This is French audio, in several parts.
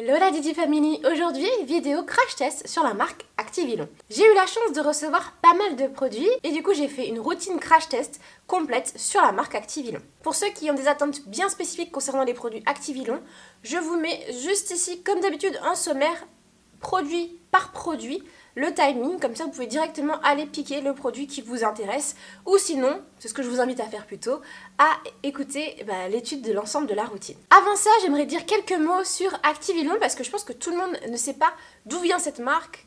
Hello la Didi Family, aujourd'hui vidéo crash test sur la marque Activillon. J'ai eu la chance de recevoir pas mal de produits et du coup j'ai fait une routine crash test complète sur la marque Activillon. Pour ceux qui ont des attentes bien spécifiques concernant les produits Activillon, je vous mets juste ici comme d'habitude un sommaire produit par produit, le timing, comme ça vous pouvez directement aller piquer le produit qui vous intéresse ou sinon, c'est ce que je vous invite à faire plutôt, à écouter l'étude de l'ensemble de la routine. Avant ça, j'aimerais dire quelques mots sur Activillon parce que je pense que tout le monde ne sait pas d'où vient cette marque,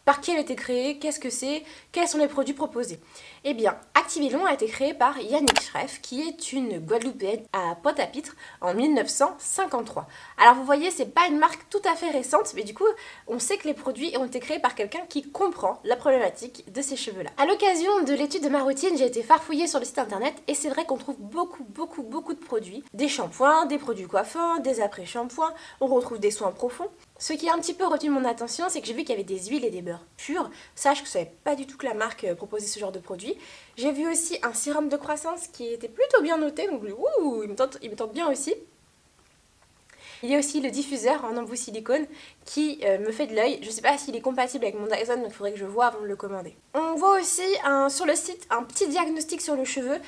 par qui elle a été créée, qu'est-ce que c'est, quels sont les produits proposés. Eh bien, Activillon a été créé par Yannick Schreff, qui est une Guadeloupéenne à Pointe-à-Pitre en 1953. Alors vous voyez, c'est pas une marque tout à fait récente, mais du coup, on sait que les produits ont été créés par quelqu'un qui comprend la problématique de ces cheveux-là. À l'occasion de l'étude de ma routine, j'ai été farfouillée sur le site internet et c'est vrai qu'on trouve beaucoup de produits. Des shampoings, des produits coiffants, des après-shampoings, on retrouve des soins profonds. Ce qui a un petit peu retenu mon attention, c'est que j'ai vu qu'il y avait des huiles et des beurres purs. Sache que je savais pas du tout que la marque proposait ce genre de produit. J'ai vu aussi un sérum de croissance qui était plutôt bien noté, donc il me tente bien aussi. Il y a aussi le diffuseur en embout silicone qui me fait de l'œil. Je sais pas s'il est compatible avec mon Dyson, donc il faudrait que je vois avant de le commander. On voit aussi sur le site un petit diagnostic sur le cheveu.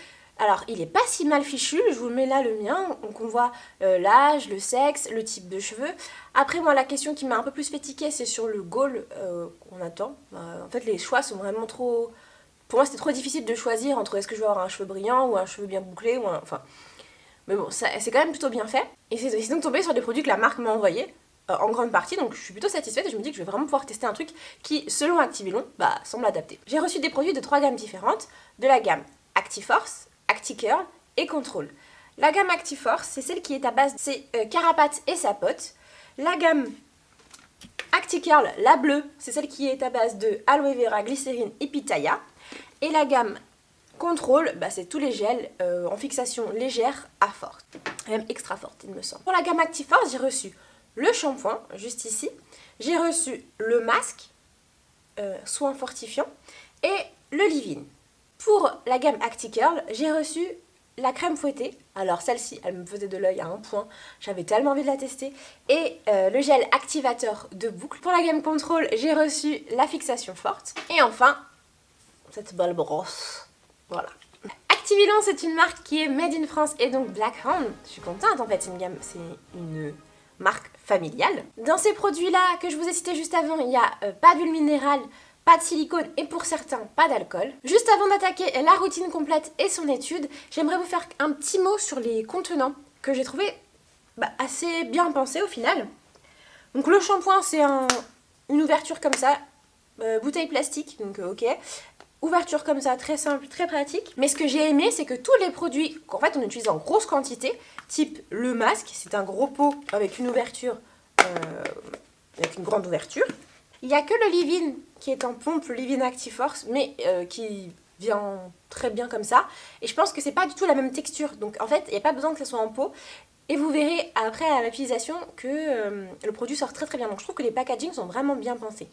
Alors, il est pas si mal fichu, je vous mets là le mien, donc on voit l'âge, le sexe, le type de cheveux. Après, moi, la question qui m'a un peu plus fait tiquer, c'est sur le goal qu'on attend. En fait, les choix sont vraiment trop... Pour moi, c'était trop difficile de choisir entre est-ce que je veux avoir un cheveu brillant ou un cheveu bien bouclé, ou un... Enfin... Mais bon, c'est quand même plutôt bien fait. Et c'est donc tombé sur des produits que la marque m'a envoyés, en grande partie, donc je suis plutôt satisfaite et je me dis que je vais vraiment pouvoir tester un truc qui, selon Activillon, semble adapté. J'ai reçu des produits de 3 gammes différentes, de la gamme Actiforce, Acticurl et Control. La gamme Actiforce, c'est celle qui est à base de Carapace et Sapote. La gamme Acticurl, la bleue, c'est celle qui est à base de Aloe Vera, Glycérine et Pitaya. Et la gamme Control, c'est tous les gels en fixation légère à forte, même extra forte il me semble. Pour la gamme Actiforce, j'ai reçu le shampoing, juste ici. J'ai reçu le masque, soin fortifiant, et le leave-in. Pour la gamme Acticurl, j'ai reçu la crème fouettée. Alors celle-ci, elle me faisait de l'œil à un point. J'avais tellement envie de la tester. Et le gel activateur de boucle. Pour la gamme Control, j'ai reçu la fixation forte. Et enfin, cette belle brosse. Voilà. Activillon, c'est une marque qui est made in France et donc Black Hand. Je suis contente en fait, c'est une marque familiale. Dans ces produits-là que je vous ai cités juste avant, il n'y a pas d'huile minérale, pas de silicone et pour certains, pas d'alcool. Juste avant d'attaquer la routine complète et son étude, j'aimerais vous faire un petit mot sur les contenants que j'ai trouvé assez bien pensés au final. Donc le shampoing, c'est une ouverture comme ça, bouteille plastique, donc ok. Ouverture comme ça, très simple, très pratique. Mais ce que j'ai aimé, c'est que tous les produits qu'en fait on utilise en grosse quantité, type le masque, c'est un gros pot avec une ouverture, avec une grande ouverture. Il n'y a que le leave-in qui est en pompe, le leave-in Actiforce, mais qui vient très bien comme ça. Et je pense que c'est pas du tout la même texture. Donc en fait, il n'y a pas besoin que ça soit en pot. Et vous verrez après à l'utilisation que le produit sort très bien. Donc je trouve que les packagings sont vraiment bien pensés.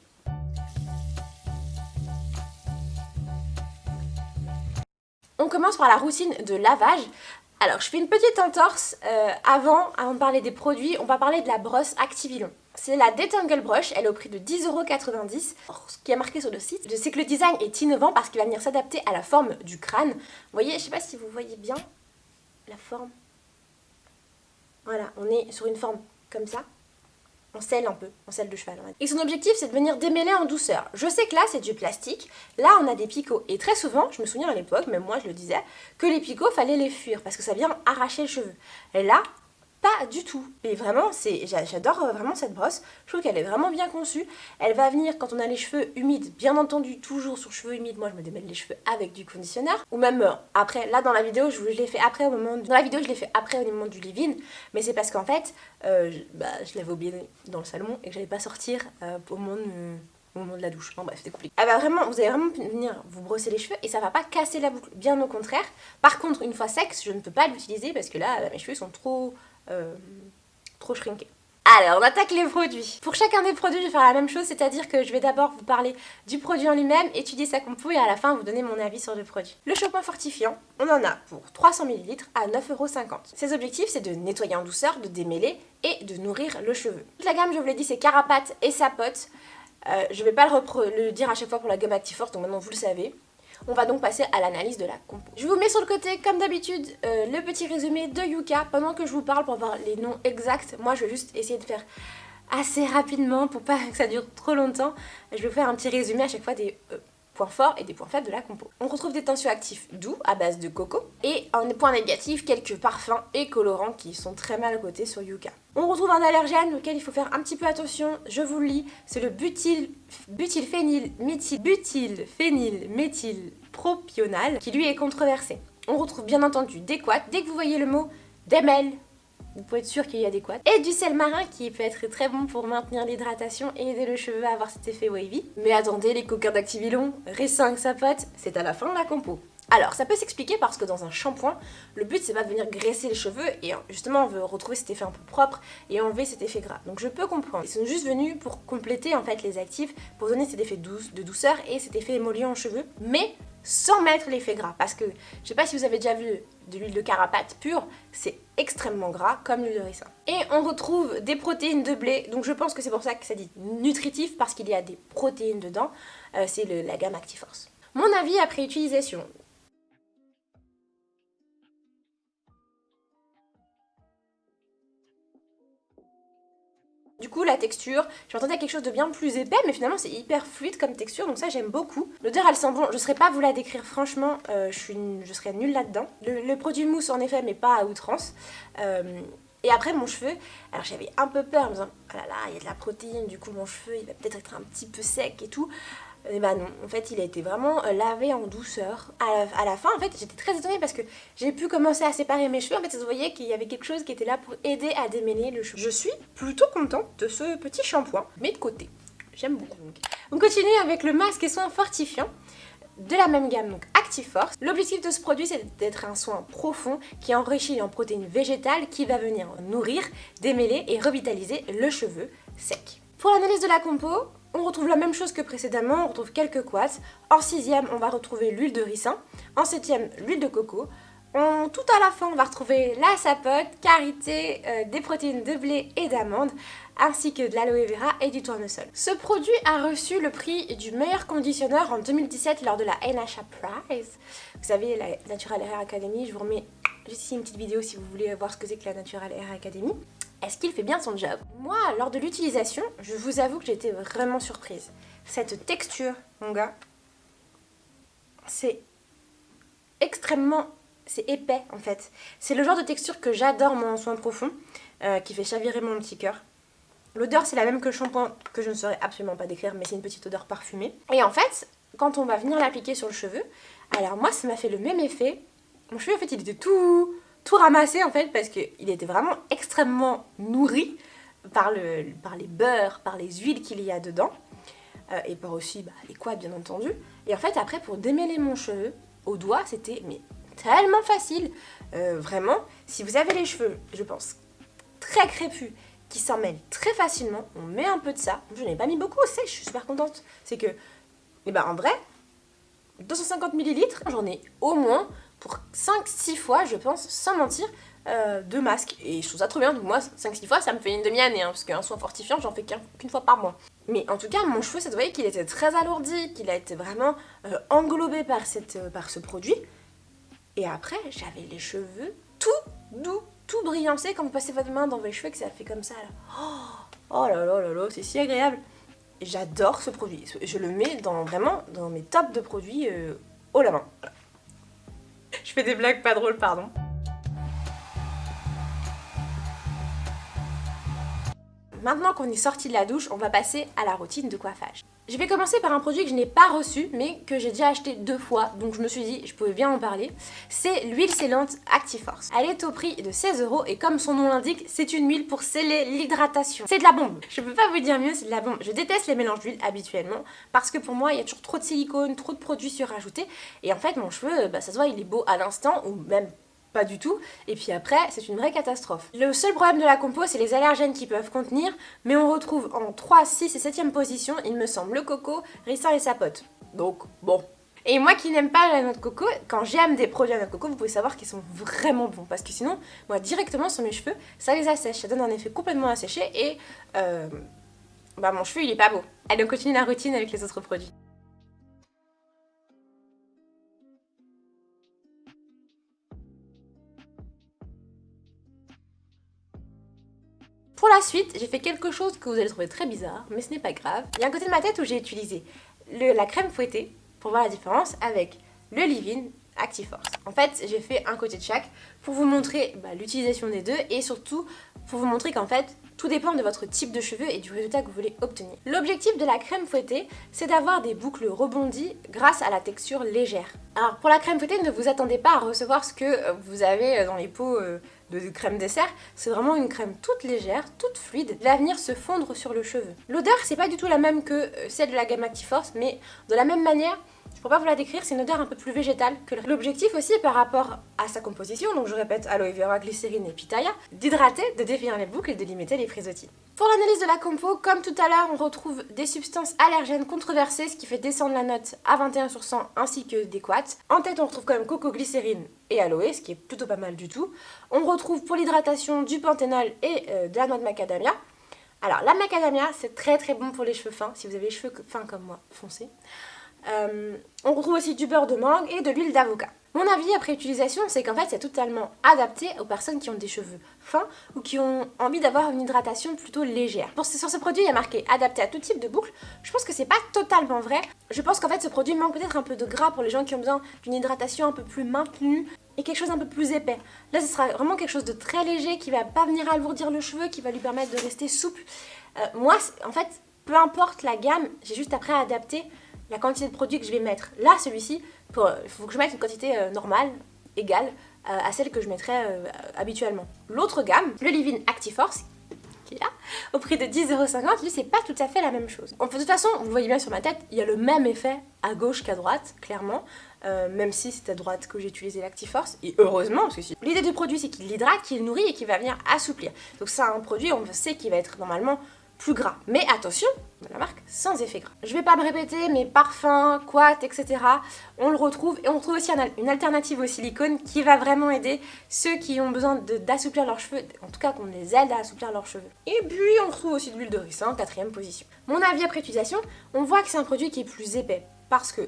On commence par la routine de lavage. Alors je fais une petite entorse avant de parler des produits, on va parler de la brosse Activillon. C'est la Detangle Brush, elle est au prix de 10,90 €. Ce qui est marqué sur le site, je sais que le design est innovant parce qu'il va venir s'adapter à la forme du crâne. Vous voyez, je sais pas si vous voyez bien la forme. Voilà, on est sur une forme comme ça. On selle un peu, on selle de cheval. Et son objectif, c'est de venir démêler en douceur. Je sais que là, c'est du plastique. Là, on a des picots. Et très souvent, je me souviens à l'époque, même moi je le disais, que les picots, fallait les fuir parce que ça vient arracher le cheveu. Et là, pas du tout. Et vraiment, j'adore vraiment cette brosse. Je trouve qu'elle est vraiment bien conçue. Elle va venir quand on a les cheveux humides. Bien entendu, toujours sur cheveux humides. Moi, je me démêle les cheveux avec du conditionneur. Ou même après. Là, dans la vidéo, je l'ai fait après au moment... Dans la vidéo, je l'ai fait après au moment du leave-in. Mais c'est parce qu'en fait, je l'avais oublié dans le salon et que j'allais pas sortir au moment de la douche. Bon bref, c'était compliqué. Vous allez vraiment venir vous brosser les cheveux et ça va pas casser la boucle. Bien au contraire. Par contre, une fois sec, je ne peux pas l'utiliser parce que là, mes cheveux sont trop shrinkés. Alors, on attaque les produits. Pour chacun des produits, je vais faire la même chose, c'est-à-dire que je vais d'abord vous parler du produit en lui-même, étudier sa compo et à la fin vous donner mon avis sur le produit. Le shampoing fortifiant, on en a pour 300 ml à 9,50 €. Ses objectifs, c'est de nettoyer en douceur, de démêler et de nourrir le cheveu. Toute la gamme, je vous l'ai dit, c'est Carapace et Sapote. Je vais pas le dire à chaque fois pour la gamme Activeforce, donc maintenant vous le savez. On va donc passer à l'analyse de la compo. Je vous mets sur le côté, comme d'habitude, le petit résumé de Yuka pendant que je vous parle pour avoir les noms exacts. Moi, je vais juste essayer de faire assez rapidement pour pas que ça dure trop longtemps. Je vais vous faire un petit résumé à chaque fois des points forts et des points faibles de la compo. On retrouve des tensioactifs doux à base de coco et en point négatif, quelques parfums et colorants qui sont très mal cotés sur Yuka. On retrouve un allergène auquel il faut faire un petit peu attention, je vous le lis, c'est le butylphénylméthylpropional qui lui est controversé. On retrouve bien entendu des couates, dès que vous voyez le mot démêle, vous pouvez être sûr qu'il y a des couates. Et du sel marin qui peut être très bon pour maintenir l'hydratation et aider le cheveu à avoir cet effet wavy. Mais attendez, les coquins d'Activilon, Ricin, Sapote, c'est à la fin de la compo. Alors, ça peut s'expliquer parce que dans un shampoing, le but c'est pas de venir graisser les cheveux et justement on veut retrouver cet effet un peu propre et enlever cet effet gras. Donc je peux comprendre. Ils sont juste venus pour compléter en fait les actifs, pour donner cet effet de douceur et cet effet émollient en cheveux, mais sans mettre l'effet gras. Parce que, je sais pas si vous avez déjà vu de l'huile de Carapace pure, c'est extrêmement gras comme l'huile de ricin. Et on retrouve des protéines de blé, donc je pense que c'est pour ça que ça dit nutritif, parce qu'il y a des protéines dedans, c'est la gamme Activeforce. Mon avis après utilisation. Du coup, la texture, je m'attendais à quelque chose de bien plus épais, mais finalement c'est hyper fluide comme texture, donc ça j'aime beaucoup. L'odeur elle sent bon, je ne saurais pas vous la décrire franchement, je serais nulle là-dedans. Le produit mousse en effet, mais pas à outrance. Et après mon cheveu, alors j'avais un peu peur en me disant, oh là là, il y a de la protéine, du coup mon cheveu il va peut-être être un petit peu sec et tout. Et bah non, en fait il a été vraiment lavé en douceur. À la fin en fait j'étais très étonnée parce que j'ai pu commencer à séparer mes cheveux. En fait vous voyez qu'il y avait quelque chose qui était là pour aider à démêler le cheveu. Je suis plutôt contente de ce petit shampoing, mais de côté. J'aime beaucoup. On continue avec le masque et soin fortifiant de la même gamme, donc Activeforce. L'objectif de ce produit c'est d'être un soin profond qui est enrichi en protéines végétales qui va venir nourrir, démêler et revitaliser le cheveu sec. Pour l'analyse de la compo, on retrouve la même chose que précédemment, on retrouve quelques couates. En 6e, on va retrouver l'huile de ricin. En 7e, l'huile de coco. Tout à la fin, on va retrouver la sapote, karité, des protéines de blé et d'amande, ainsi que de l'aloe vera et du tournesol. Ce produit a reçu le prix du meilleur conditionneur en 2017 lors de la NHA Prize. Vous savez, la Natural Hair Academy, je vous remets juste ici une petite vidéo si vous voulez voir ce que c'est que la Natural Hair Academy. Est-ce qu'il fait bien son job? Moi, lors de l'utilisation, je vous avoue que j'étais vraiment surprise. Cette texture, mon gars, c'est extrêmement... c'est épais en fait. C'est le genre de texture que j'adore moi en soin profond, qui fait chavirer mon petit cœur. L'odeur c'est la même que le shampoing, que je ne saurais absolument pas décrire, mais c'est une petite odeur parfumée. Et en fait, quand on va venir l'appliquer sur le cheveu, alors moi ça m'a fait le même effet. Mon cheveu en fait il était tout ramassé en fait, parce qu'il était vraiment extrêmement nourri par les beurres, par les huiles qu'il y a dedans, et par aussi les couates bien entendu. Et en fait après pour démêler mon cheveu au doigt, c'était mais tellement facile. Vraiment, si vous avez les cheveux, je pense, très crépus, qui s'en mêlent très facilement, on met un peu de ça. Je n'ai pas mis beaucoup, je suis super contente. C'est que, en vrai, 250 ml, j'en ai au moins pour 5-6 fois, je pense, sans mentir, de masque. Et je trouve ça trop bien. Donc moi, 5-6 fois, ça me fait une demi-année, parce qu'un soin fortifiant, j'en fais qu'une fois par mois. Mais en tout cas, mon cheveu, ça se voyait qu'il était très alourdi, qu'il a été vraiment englobé par ce produit. Et après, j'avais les cheveux tout doux, tout brillant. Vous savez, quand vous passez votre main dans vos cheveux, que ça fait comme ça, là. Oh là là là là, c'est si agréable. J'adore ce produit. Je le mets vraiment dans mes tops de produits haut la main. Je fais des blagues pas drôles, pardon. Maintenant qu'on est sorti de la douche, on va passer à la routine de coiffage. Je vais commencer par un produit que je n'ai pas reçu, mais que j'ai déjà acheté 2 fois, donc je me suis dit je pouvais bien en parler. C'est l'huile scellante Activeforce. Elle est au prix de 16 € et comme son nom l'indique, c'est une huile pour sceller l'hydratation. C'est de la bombe. Je peux pas vous dire mieux, c'est de la bombe. Je déteste les mélanges d'huile habituellement, parce que pour moi, il y a toujours trop de silicone, trop de produits surajoutés. Et en fait, mon cheveu, ça se voit, il est beau à l'instant, ou même pas du tout, et puis après c'est une vraie catastrophe. Le seul problème de la compo c'est les allergènes qu'ils peuvent contenir, mais on retrouve en 3, 6 et 7ème position, il me semble, le coco, ricin et sapote. Donc bon. Et moi qui n'aime pas la noix de coco, quand j'aime des produits à noix de coco, vous pouvez savoir qu'ils sont vraiment bons, parce que sinon, moi directement sur mes cheveux, ça les assèche, ça donne un effet complètement asséché, et mon cheveu il est pas beau. Allez, on continue la routine avec les autres produits. Pour la suite, j'ai fait quelque chose que vous allez trouver très bizarre, mais ce n'est pas grave. Il y a un côté de ma tête où j'ai utilisé la crème fouettée pour voir la différence avec le leave-in Active-Force. En fait, j'ai fait un côté de chaque pour vous montrer l'utilisation des deux et surtout pour vous montrer qu'en fait, tout dépend de votre type de cheveux et du résultat que vous voulez obtenir. L'objectif de la crème fouettée, c'est d'avoir des boucles rebondies grâce à la texture légère. Alors pour la crème fouettée, ne vous attendez pas à recevoir ce que vous avez dans les pots de crème dessert. C'est vraiment une crème toute légère, toute fluide, qui va venir se fondre sur le cheveu. L'odeur, c'est pas du tout la même que celle de la gamme Active-Force, mais de la même manière, je pourrais pas vous la décrire, c'est une odeur un peu plus végétale que l'objectif aussi par rapport à sa composition, donc je répète, aloe vera, glycérine et pitaya, d'hydrater, de définir les boucles et de limiter les frisottis. Pour l'analyse de la compo, comme tout à l'heure, on retrouve des substances allergènes controversées, ce qui fait descendre la note à 21 sur 100 ainsi que des quats. En tête, on retrouve quand même coco, glycérine et aloe, ce qui est plutôt pas mal du tout. On retrouve pour l'hydratation du panthénol et de la noix de macadamia. Alors la macadamia, c'est très très bon pour les cheveux fins, si vous avez les cheveux fins comme moi, foncez. On retrouve aussi du beurre de mangue et de l'huile d'avocat. Mon avis après utilisation, c'est qu'en fait c'est totalement adapté aux personnes qui ont des cheveux fins ou qui ont envie d'avoir une hydratation plutôt légère. Sur ce produit, il y a marqué adapté à tout type de boucle. Je pense que c'est pas totalement vrai. Je pense qu'en fait ce produit manque peut-être un peu de gras pour les gens qui ont besoin d'une hydratation un peu plus maintenue et quelque chose un peu plus épais. Là, ce sera vraiment quelque chose de très léger qui va pas venir alourdir le cheveu, qui va lui permettre de rester souple. Moi, en fait, peu importe la gamme, j'ai juste après à adapter la quantité de produits que je vais mettre. Là, celui-ci, il faut que je mette une quantité normale, égale à celle que je mettrais habituellement. L'autre gamme, le leave-in Active-Force, qui est là, au prix de 10,50 €, lui, c'est pas tout à fait la même chose. De toute façon, vous le voyez bien sur ma tête, il y a le même effet à gauche qu'à droite, clairement, même si c'est à droite que j'ai utilisé l'Active-Force, et heureusement, parce que l'idée du produit, c'est qu'il hydrate, qu'il nourrit et qu'il va venir assouplir. Donc c'est un produit, on sait qu'il va être normalement plus gras. Mais attention, de la marque sans effet gras. Je vais pas me répéter, mais parfums, quat, etc. On le retrouve et on retrouve aussi une alternative au silicone qui va vraiment aider ceux qui ont besoin d'assouplir leurs cheveux, en tout cas qu'on les aide à assouplir leurs cheveux. Et puis on retrouve aussi de l'huile de ricin, 4ème position. Mon avis après utilisation, on voit que c'est un produit qui est plus épais parce que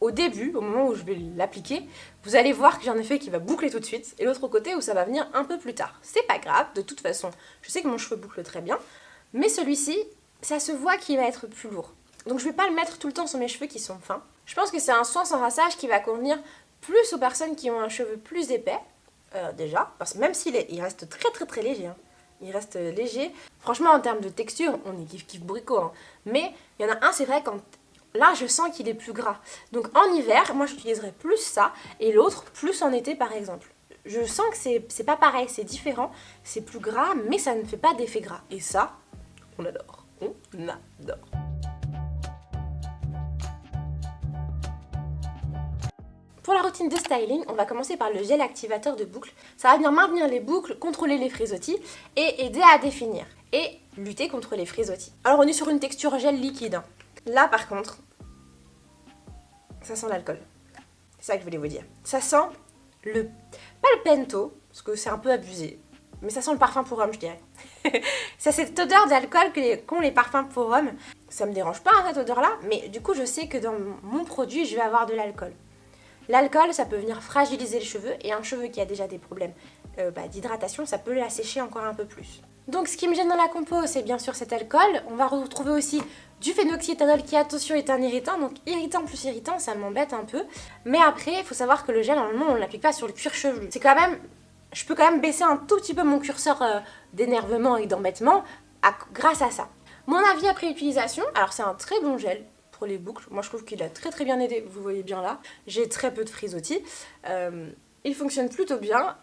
au début, au moment où je vais l'appliquer, vous allez voir que j'ai un effet qui va boucler tout de suite et l'autre côté où ça va venir un peu plus tard. C'est pas grave, de toute façon, je sais que mon cheveu boucle très bien. Mais celui-ci, ça se voit qu'il va être plus lourd. Donc je vais pas le mettre tout le temps sur mes cheveux qui sont fins. Je pense que c'est un soin sans rinçage qui va convenir plus aux personnes qui ont un cheveu plus épais, déjà. Parce que même il reste très très très léger. Hein. Il reste léger. Franchement, en termes de texture, on est kiff bricot. Hein. Mais il y en a un, c'est vrai, là je sens qu'il est plus gras. Donc en hiver, moi j'utiliserais plus ça et l'autre plus en été par exemple. Je sens que c'est pas pareil, c'est différent, c'est plus gras, mais ça ne fait pas d'effet gras. Et ça, on adore. On adore. Pour la routine de styling, on va commencer par le gel activateur de boucles. Ça va venir maintenir les boucles, contrôler les frisottis et aider à définir et lutter contre les frisottis. Alors on est sur une texture gel liquide. Hein. Là par contre, ça sent l'alcool. C'est ça que je voulais vous dire. Ça sent pas le pento, parce que c'est un peu abusé, mais ça sent le parfum pour homme, je dirais. C'est cette odeur d'alcool qu'ont les parfums pour homme. Ça me dérange pas, hein, cette odeur-là, mais du coup, je sais que dans mon produit, je vais avoir de l'alcool. L'alcool, ça peut venir fragiliser le cheveu, et un cheveu qui a déjà des problèmes d'hydratation, ça peut l'assécher encore un peu plus. Donc, ce qui me gêne dans la compo, c'est bien sûr cet alcool. On va retrouver aussi du phénoxyéthanol qui, attention, est un irritant. Donc, irritant plus irritant, ça m'embête un peu. Mais après, il faut savoir que le gel, normalement, on ne l'applique pas sur le cuir chevelu. C'est quand même... Je peux quand même baisser un tout petit peu mon curseur d'énervement et d'embêtement grâce à ça. Mon avis après utilisation, alors c'est un très bon gel pour les boucles. Moi, je trouve qu'il a très très bien aidé. Vous voyez bien là. J'ai très peu de frisottis. Il fonctionne plutôt bien.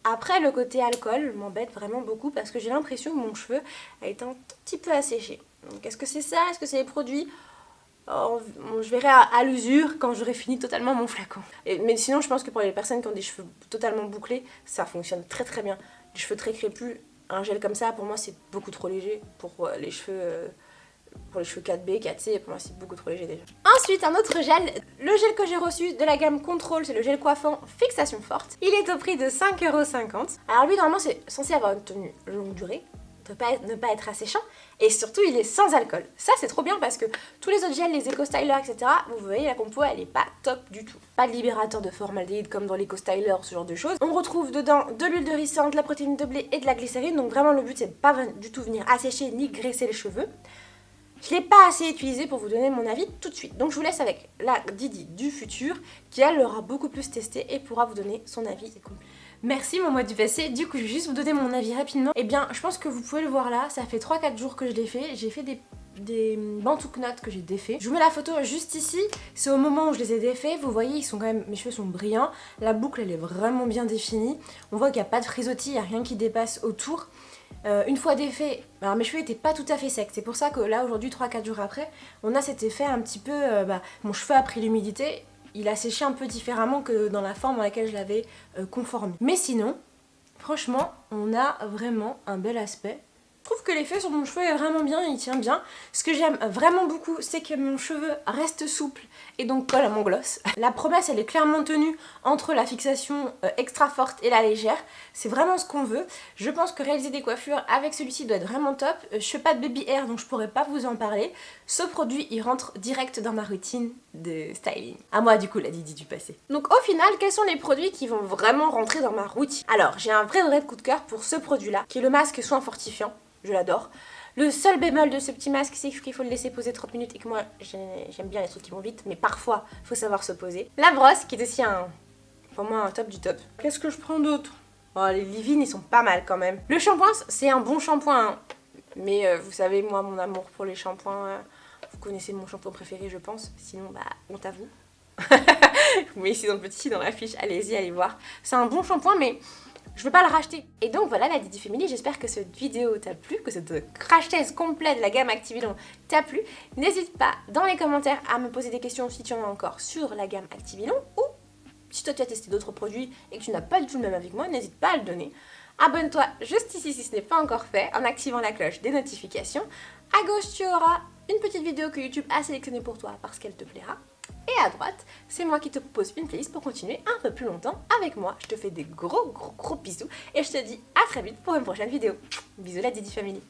Après, le côté alcool m'embête vraiment beaucoup parce que j'ai l'impression que mon cheveu a été un tout petit peu asséché. Donc, est-ce que c'est ça? Est-ce que c'est les produits? je verrai à l'usure quand j'aurai fini totalement mon flacon. Mais sinon, je pense que pour les personnes qui ont des cheveux totalement bouclés, ça fonctionne très très bien. Les cheveux très crépus, un gel comme ça, pour moi, c'est beaucoup trop léger pour les cheveux... Pour les cheveux 4B, 4C, pour moi c'est beaucoup trop léger déjà. Ensuite, un autre gel, le gel que j'ai reçu de la gamme Control, c'est le gel coiffant Fixation Forte. Il est au prix de 5,50 €. Alors lui, normalement, c'est censé avoir une tenue longue durée, ne pas être asséchant, et surtout, il est sans alcool. Ça, c'est trop bien parce que tous les autres gels, les Eco Styler, etc., vous voyez, la compo, elle est pas top du tout. Pas de libérateur de formaldéhyde comme dans l'Eco Styler, ce genre de choses. On retrouve dedans de l'huile de ricin, de la protéine de blé et de la glycérine, donc vraiment, le but, c'est de pas du tout venir assécher ni graisser les cheveux. Je ne l'ai pas assez utilisé pour vous donner mon avis tout de suite. Donc je vous laisse avec la Didi du futur qui elle l'aura beaucoup plus testé et pourra vous donner son avis complet. Merci mon mois du passé. Du coup je vais juste vous donner mon avis rapidement. Eh bien je pense que vous pouvez le voir là, ça fait 3-4 jours que je l'ai fait. J'ai fait des bantouk knots que j'ai défaits. Je vous mets la photo juste ici, c'est au moment où je les ai défaits. Vous voyez, ils sont quand même, mes cheveux sont brillants. La boucle elle est vraiment bien définie. On voit qu'il n'y a pas de frisottis, il n'y a rien qui dépasse autour. Une fois défait, alors mes cheveux n'étaient pas tout à fait secs, c'est pour ça que là aujourd'hui 3-4 jours après, on a cet effet un petit peu, mon cheveu a pris l'humidité, il a séché un peu différemment que dans la forme dans laquelle je l'avais conformé. Mais sinon, franchement, on a vraiment un bel aspect. Je trouve que l'effet sur mon cheveu est vraiment bien, il tient bien. Ce que j'aime vraiment beaucoup, c'est que mon cheveu reste souple et donc colle à mon gloss. La promesse, elle est clairement tenue entre la fixation extra forte et la légère. C'est vraiment ce qu'on veut. Je pense que réaliser des coiffures avec celui-ci doit être vraiment top. Je fais pas de baby hair, donc je pourrais pas vous en parler. Ce produit, il rentre direct dans ma routine de styling. À moi, du coup, la Didi du passé. Donc au final, quels sont les produits qui vont vraiment rentrer dans ma routine? Alors, j'ai un vrai coup de cœur pour ce produit-là, qui est le masque soin fortifiant. Je l'adore. Le seul bémol de ce petit masque, c'est qu'il faut le laisser poser 30 minutes et que moi, j'aime bien les trucs qui vont vite, mais parfois, il faut savoir se poser. La brosse, qui est aussi pour moi un top du top. Qu'est-ce que je prends d'autre? Oh, les leave-in, ils sont pas mal quand même. Le shampoing, c'est un bon shampoing, hein. Mais vous savez, moi, mon amour pour les shampoings, vous connaissez mon shampoing préféré, je pense. Sinon, bah, honte à vous. Vous mettez ici dans le petit, dans la fiche, allez-y, allez voir. C'est un bon shampoing, mais... je veux pas le racheter. Et donc voilà la Didi Family, j'espère que cette vidéo t'a plu, que cette crash test complète de la gamme Activilon t'a plu. N'hésite pas dans les commentaires à me poser des questions si tu en as encore sur la gamme Activilon ou si toi tu as testé d'autres produits et que tu n'as pas du tout le même avec moi, n'hésite pas à le donner. Abonne-toi juste ici si ce n'est pas encore fait en activant la cloche des notifications. À gauche tu auras une petite vidéo que YouTube a sélectionnée pour toi parce qu'elle te plaira. Et à droite, c'est moi qui te propose une playlist pour continuer un peu plus longtemps avec moi. Je te fais des gros bisous et je te dis à très vite pour une prochaine vidéo. Bisous la Didi Family.